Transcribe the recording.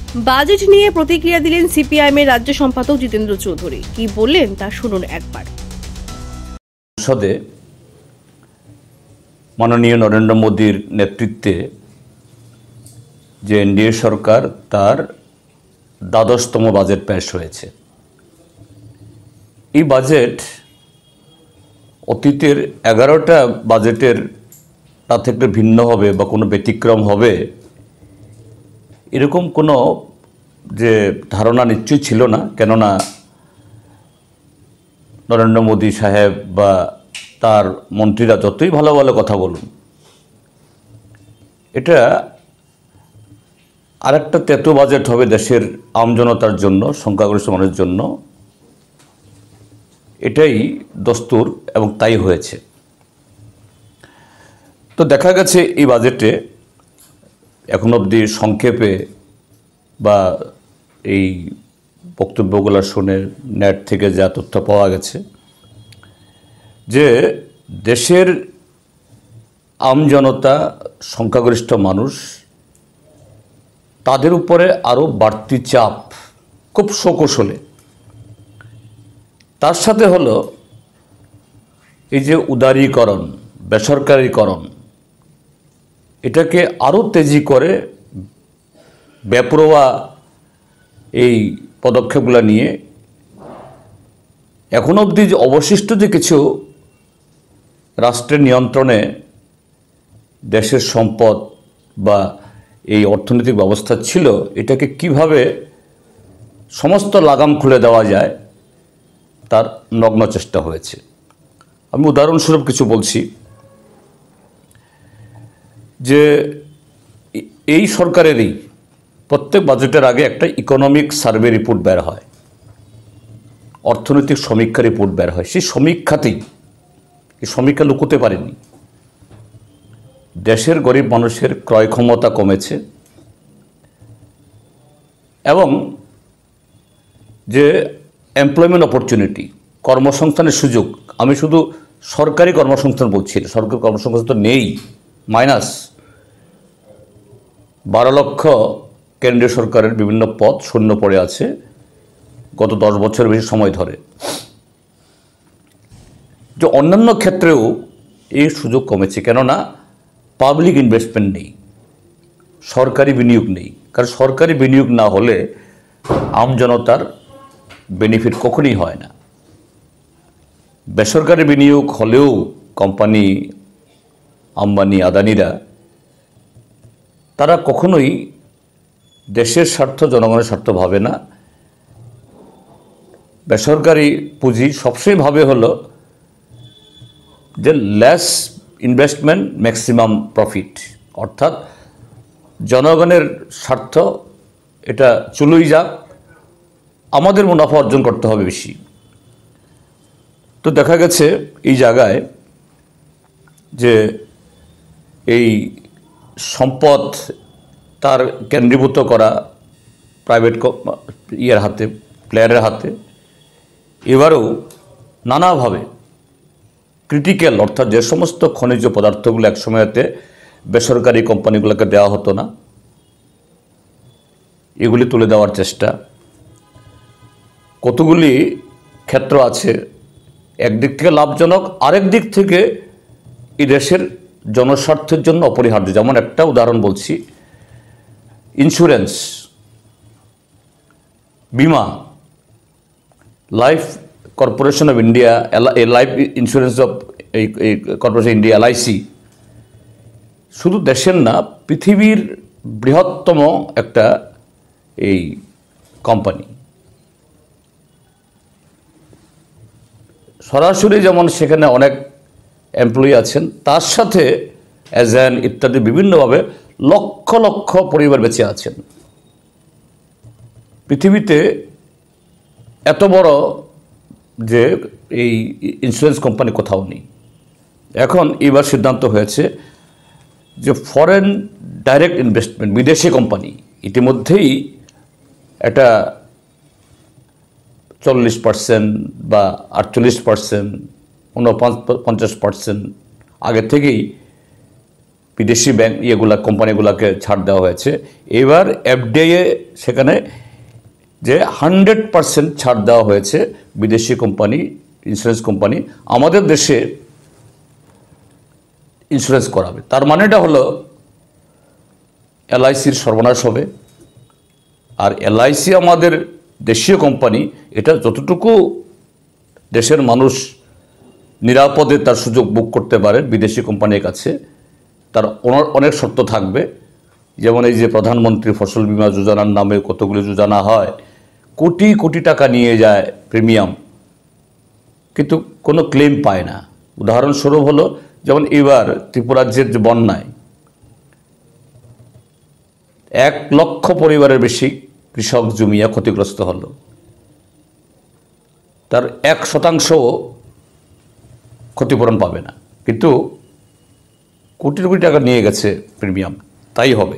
Budget নিয়ে প্রতিক্রিয়া দিলেন সিপিআইএমের রাজ্য সম্পাদক জিতেন্দ্র চৌধুরী। কি বললেন তা শুনুন একবার। সংসদে মাননীয় নরেন্দ্র মোদীর নেতৃত্বে যে এনডিএ সরকার তার ১২তম বাজেট পেশ হয়েছে। এই বাজেট অতীতের ১১টা বাজেটের তা থেকে ভিন্ন হবে বা কোনো ব্যতিক্রম হবে এরকম কোনো যে ধারণা নিশ্চয়ই ছিল না। কেননা নরেন্দ্র মোদী সাহেব বা তার মন্ত্রীরা যতই ভালো ভালো কথা বলুন, এটা আরেকটা তেতো বাজেট হবে দেশের আমজনতার জন্য, সংখ্যাগরিষ্ঠ মানুষের জন্য। এটাই দস্তুর এবং তাই হয়েছে। তো দেখা গেছে এই বাজেটে এখন অবধি সংক্ষেপে বা এই বক্তব্যগুলো শুনে নেট থেকে যা তথ্য পাওয়া গেছে যে দেশের আমজনতা, সংখ্যাগরিষ্ঠ মানুষ, তাদের উপরে আরও বাড়তি চাপ খুব সকৌশলে। তার সাথে হলো এই যে উদারীকরণ, বেসরকারীকরণ, এটাকে আরও তেজি করে বেপরোয়া এই পদক্ষেপগুলো নিয়ে এখন অবধি যে অবশিষ্ট যে কিছু রাষ্ট্রের নিয়ন্ত্রণে দেশের সম্পদ বা এই অর্থনৈতিক ব্যবস্থা ছিল, এটাকে কিভাবে সমস্ত লাগাম খুলে দেওয়া যায় তার নগ্ন চেষ্টা হয়েছে। আমি উদাহরণস্বরূপ কিছু বলছি যে এই সরকারেরই প্রত্যেক বাজেটের আগে একটা ইকোনমিক সার্ভে রিপোর্ট বের হয়, অর্থনৈতিক সমীক্ষা রিপোর্ট বের হয়। সেই সমীক্ষাতেই, এই সমীক্ষা লুকোতে পারেনি, দেশের গরিব মানুষের ক্রয় ক্ষমতা কমেছে এবং যে এমপ্লয়মেন্ট অপরচুনিটি, কর্মসংস্থানের সুযোগ, আমি শুধু সরকারি কর্মসংস্থান বলছি, সরকারি কর্মসংস্থান নেই, মাইনাস। ১২ লক্ষ কেন্দ্রীয় সরকারের বিভিন্ন পদ শূন্য পড়ে আছে গত 10 বছরের বেশি সময় ধরে। যে অন্যান্য ক্ষেত্রেও এই সুযোগ কমেছে, কেননা পাবলিক ইনভেস্টমেন্ট নেই, সরকারি বিনিয়োগ নেই। কারণ সরকারি বিনিয়োগ না হলে আমজনতার বেনিফিট কখনই হয় না। বেসরকারি বিনিয়োগ হলেও কোম্পানি, আম্বানি, আদানিরা, তারা কখনোই দেশের স্বার্থ, জনগণের স্বার্থ ভাবে না। বেসরকারি পুঁজি সবসময় ভাবে হলো যে লেস ইনভেস্টমেন্ট ম্যাক্সিমাম প্রফিট, অর্থাৎ জনগণের স্বার্থ এটা চলুই যাক, আমাদের মুনাফা অর্জন করতে হবে বেশি। তো দেখা গেছে এই জায়গায় যে এই সম্পদ তার কেন্দ্রীভূত করা প্রাইভেট হাতে, প্লেয়ারের হাতে, এবারেও নানাভাবে ক্রিটিক্যাল, অর্থাৎ যে সমস্ত খনিজ পদার্থগুলো একসময়তে বেসরকারি কোম্পানিগুলোকে দেওয়া হতো না, এগুলি তুলে দেওয়ার চেষ্টা। কতগুলি ক্ষেত্র আছে একদিক থেকে লাভজনক, আরেক দিক থেকে এই দেশের জনস্বার্থের জন্য অপরিহার্য। যেমন একটা উদাহরণ বলছি, ইন্স্যুরেন্স, বিমা, life corporation of India, life insurance of এই কর্পোরেশন ইন্ডিয়া, এলআইসি, শুধু দেশের না, পৃথিবীর বৃহত্তম একটা এই কোম্পানি। সরাসরি যেমন সেখানে অনেক এমপ্লয়ি আছেন, তার সাথে এজেন্ট ইত্যাদি বিভিন্নভাবে লক্ষ লক্ষ পরিবার বেঁচে আছেন। পৃথিবীতে এত বড় যে এই ইন্স্যুরেন্স কোম্পানি কোথাও নেই। এখন এবার সিদ্ধান্ত হয়েছে যে ফরেন ডাইরেক্ট ইনভেস্টমেন্ট, বিদেশি কোম্পানি, ইতিমধ্যেই এটা 40% বা 48%, 49-50% আগে থেকেই বিদেশি ব্যাংক কোম্পানিগুলোকে ছাড় দেওয়া হয়েছে। এবার এফডিআই সেখানে যে 100% ছাড় দেওয়া হয়েছে বিদেশি কোম্পানি, ইন্স্যুরেন্স কোম্পানি আমাদের দেশে ইন্স্যুরেন্স করাবে। তার মানেটা হলো এলআইসির সর্বনাশ হবে। আর এলআইসি আমাদের দেশীয় কোম্পানি, এটা যতটুকু দেশের মানুষ নিরাপদে তার সুযোগ বুক করতে পারে বিদেশি কোম্পানির কাছে, তার অনেক শর্ত থাকবে। যেমন এই যে প্রধানমন্ত্রী ফসল বীমা যোজনার নামে কতগুলো যোজনা হয়, কোটি কোটি টাকা নিয়ে যায় প্রিমিয়াম, কিন্তু কোনো ক্লেম পায় না। উদাহরণস্বরূপ হলো, যেমন এবার ত্রিপুরাজ্যের যে বন্যায় 1 লক্ষ পরিবারের বেশি কৃষক জমিয়া ক্ষতিগ্রস্ত হলো, তার 1% ক্ষতিপূরণ পাবে না, কিন্তু কোটি কোটি টাকা নিয়ে গেছে প্রিমিয়াম। তাই হবে।